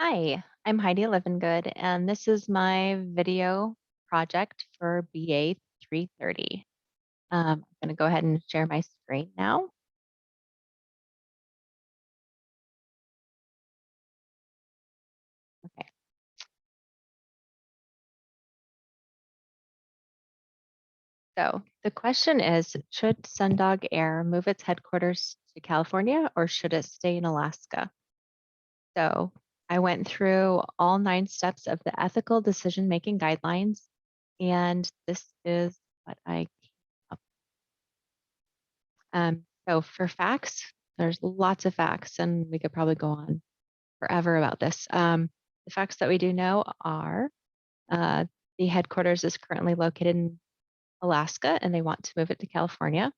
Hi, I'm Heidi Livengood, and this is my video project for BA 330. I'm going to go ahead and share my screen now. Okay, so the question is, should Sundog Air move its headquarters to California or should it stay in Alaska? So I went through all 9 steps of the ethical decision-making guidelines, and this is what I came up. So for facts, there's lots of facts, and we could probably go on forever about this. The facts that we do know are uh, the headquarters is currently located in Alaska, and they want to move it to California.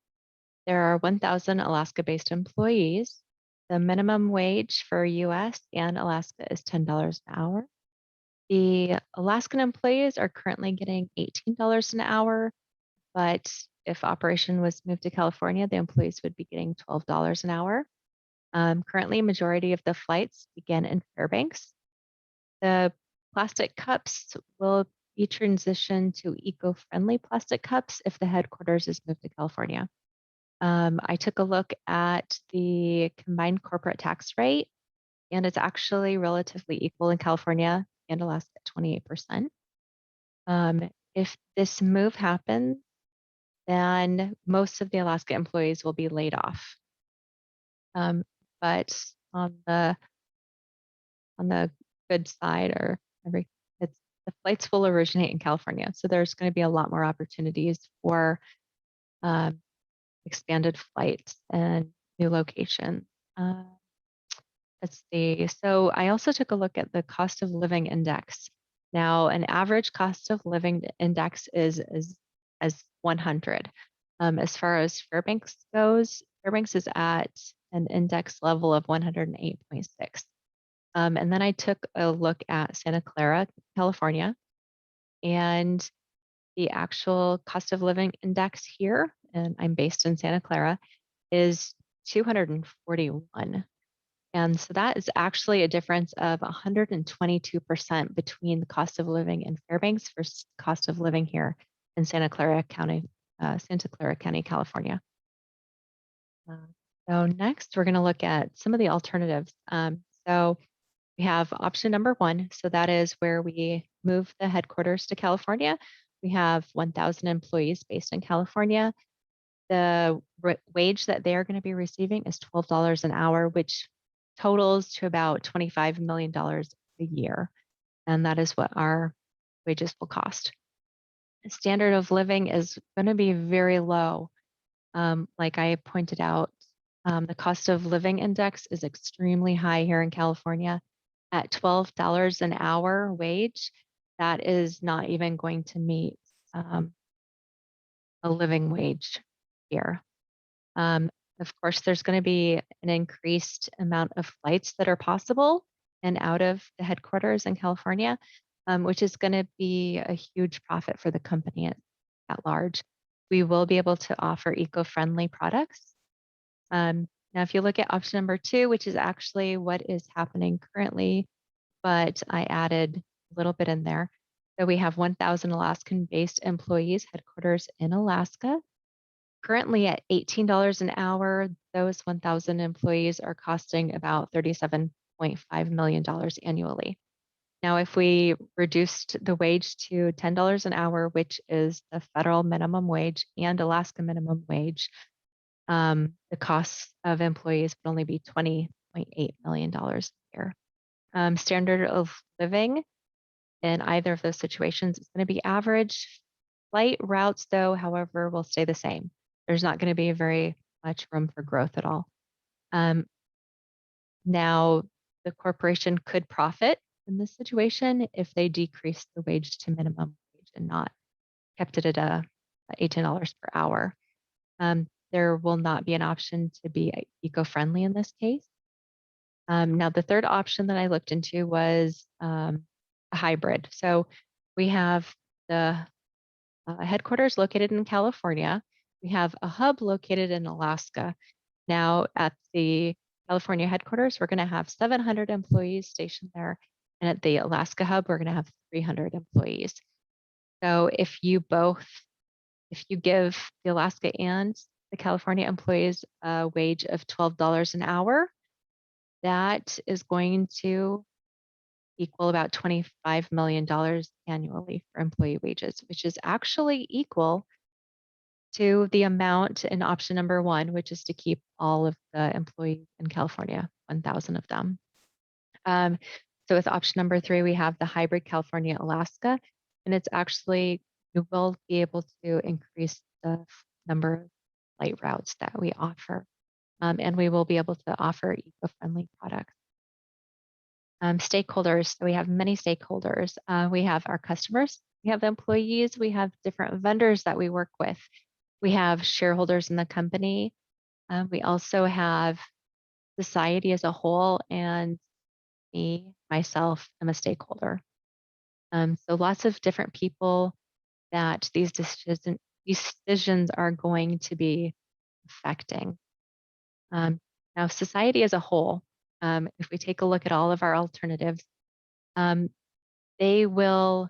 There are 1,000 Alaska-based employees. The minimum wage for US and Alaska is $10 an hour. The Alaskan employees are currently getting $18 an hour, but if operation was moved to California, the employees would be getting $12 an hour. Currently, majority of the flights begin in Fairbanks. The plastic cups will be transitioned to eco-friendly plastic cups if the headquarters is moved to California. I took a look at the combined corporate tax rate, and it's actually relatively equal in California and Alaska at 28%. If this move happens, then most of the Alaska employees will be laid off. But on the good side or it's the flights will originate in California. So there's going to be a lot more opportunities for um, expanded flights and new locations. Let's see. So I also took a look at the cost of living index. Now, an average cost of living index is as 100. As far as Fairbanks goes, Fairbanks is at an index level of 108.6. And then I took a look at Santa Clara, California, and the actual cost of living index here, and I'm based in Santa Clara, is 241. And so that is actually a difference of 122% between the cost of living in Fairbanks versus cost of living here in Santa Clara County, California. Uh, so next, we're going to look at some of the alternatives. So we have option number 1. So that is where we move the headquarters to California. We have 1,000 employees based in California. The wage that they are going to be receiving is $12 an hour, which totals to about $25 million a year. And that is what our wages will cost. The standard of living is going to be very low. Like I pointed out, the cost of living index is extremely high here in California. At $12 an hour wage, that is not even going to meet a living wage here. Um, of course, there's going to be an increased amount of flights that are possible and out of the headquarters in California, which is going to be a huge profit for the company at large. We will be able to offer eco-friendly products. Now, if you look at option number 2, which is actually what is happening currently, but I added a little bit in there. So we have 1,000 Alaskan-based employees, headquarters in Alaska. Currently at $18 an hour, those 1,000 employees are costing about $37.5 million annually. Now, if we reduced the wage to $10 an hour, which is the federal minimum wage and Alaska minimum wage, the costs of employees would only be $20.8 million a year. Standard of living in either of those situations is going to be average. Flight routes, though, however, will stay the same. There's not going to be very much room for growth at all. Now, the corporation could profit in this situation if they decrease the wage to minimum wage and not kept it at $18 per hour. There will not be an option to be eco-friendly in this case. Now, the third option that I looked into was a hybrid. So we have the headquarters located in California. We have a hub located in Alaska. Now, at the California headquarters, we're going to have 700 employees stationed there. And at the Alaska hub, we're going to have 300 employees. So if you give the Alaska and the California employees a wage of $12 an hour, that is going to equal about $25 million annually for employee wages, which is actually equal to the amount in option number 1, which is to keep all of the employees in California, 1,000 of them. So with option number 3, we have the hybrid California Alaska, and it's actually, we will be able to increase the number of flight routes that we offer, and we will be able to offer eco-friendly products. Stakeholders, so we have many stakeholders. We have our customers, we have the employees, we have different vendors that we work with. We have shareholders in the company. We also have society as a whole, and me, myself, am a stakeholder. So lots of different people that these decisions are going to be affecting. Now, society as a whole, if we take a look at all of our alternatives, they will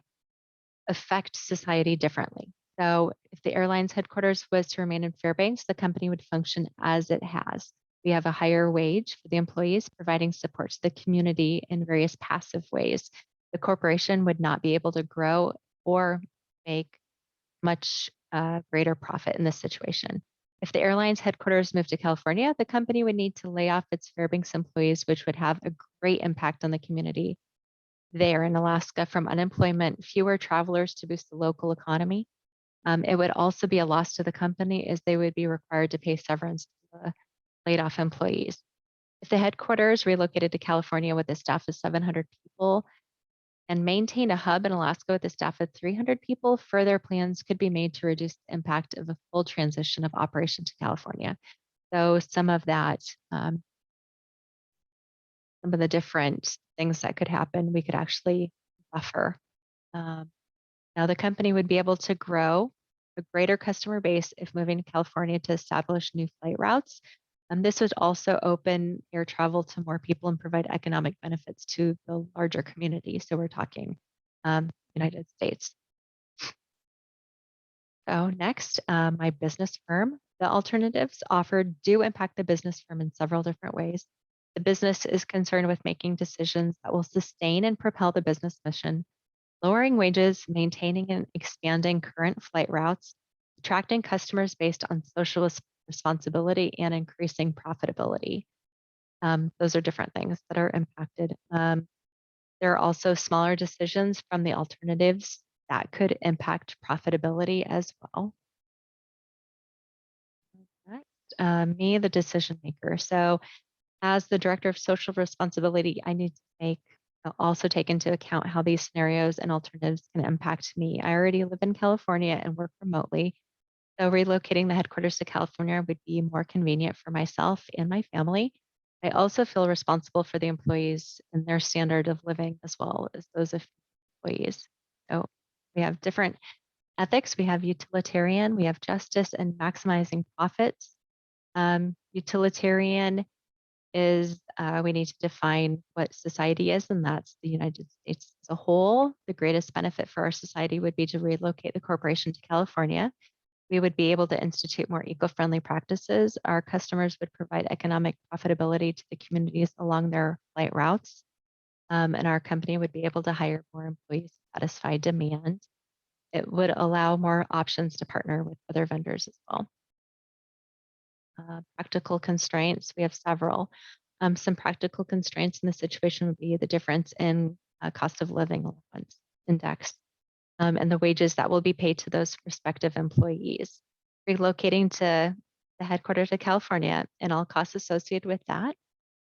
affect society differently. So if the airline's headquarters was to remain in Fairbanks, the company would function as it has. We have a higher wage for the employees, providing support to the community in various passive ways. The corporation would not be able to grow or make much greater profit in this situation. If the airline's headquarters moved to California, the company would need to lay off its Fairbanks employees, which would have a great impact on the community there in Alaska, from unemployment, fewer travelers to boost the local economy. It would also be a loss to the company, as they would be required to pay severance to the laid off employees. If the headquarters relocated to California with a staff of 700 people and maintain a hub in Alaska with a staff of 300 people, further plans could be made to reduce the impact of a full transition of operation to California. So some of that, some of the different things that could happen, we could actually buffer. Now the company would be able to grow a greater customer base if moving to California to establish new flight routes. And this would also open air travel to more people and provide economic benefits to the larger community. So we're talking United States. So next, my business firm. The alternatives offered do impact the business firm in several different ways. The business is concerned with making decisions that will sustain and propel the business mission, lowering wages, maintaining and expanding current flight routes, attracting customers based on social responsibility, and increasing profitability. Those are different things that are impacted. There are also smaller decisions from the alternatives that could impact profitability as well. Next, me, the decision maker. So as the director of social responsibility, I need to also take into account how these scenarios and alternatives can impact me. I already live in California and work remotely, so relocating the headquarters to California would be more convenient for myself and my family. I also feel responsible for the employees and their standard of living, as well as those of employees. So we have different ethics. We have utilitarian, we have justice, and maximizing profits. Utilitarian is we need to define what society is, and that's the United States as a whole. The greatest benefit for our society would be to relocate the corporation to California. We would be able to institute more eco-friendly practices. Our customers would provide economic profitability to the communities along their flight routes. And our company would be able to hire more employees to satisfy demand. It would allow more options to partner with other vendors as well. Practical constraints, we have several. Some practical constraints in the situation would be the difference in cost of living allowance index, and the wages that will be paid to those respective employees. Relocating to the headquarters of California and all costs associated with that,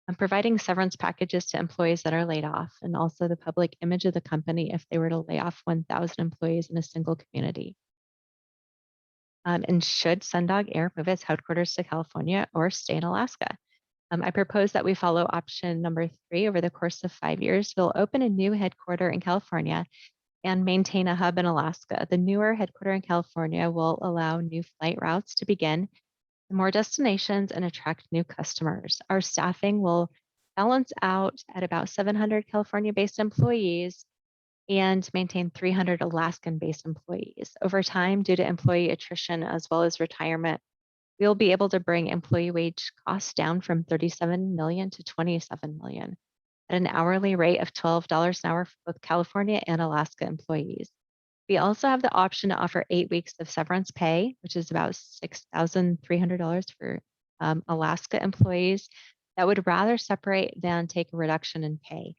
and providing severance packages to employees that are laid off, and also the public image of the company if they were to lay off 1,000 employees in a single community. And should Sundog Air move its headquarters to California or stay in Alaska? I propose that we follow option number 3. Over the course of 5 years, we'll open a new headquarter in California and maintain a hub in Alaska. The newer headquarter in California will allow new flight routes to begin, more destinations and attract new customers. Our staffing will balance out at about 700 California based employees and maintain 300 Alaskan based employees. Over time, due to employee attrition as well as retirement, we'll be able to bring employee wage costs down from 37 million to 27 million at an hourly rate of $12 an hour for both California and Alaska employees. We also have the option to offer 8 weeks of severance pay, which is about $6,300 for Alaska employees that would rather separate than take a reduction in pay.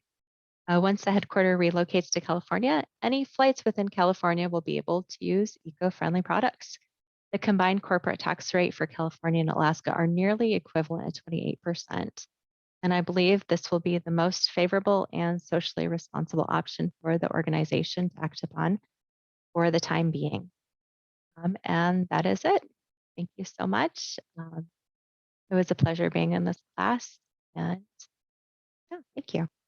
Once the headquarter relocates to California, any flights within California will be able to use eco-friendly products. The combined corporate tax rate for California and Alaska are nearly equivalent at 28%. And I believe this will be the most favorable and socially responsible option for the organization to act upon for the time being. And that is it. Thank you so much. It was a pleasure being in this class. And yeah, thank you.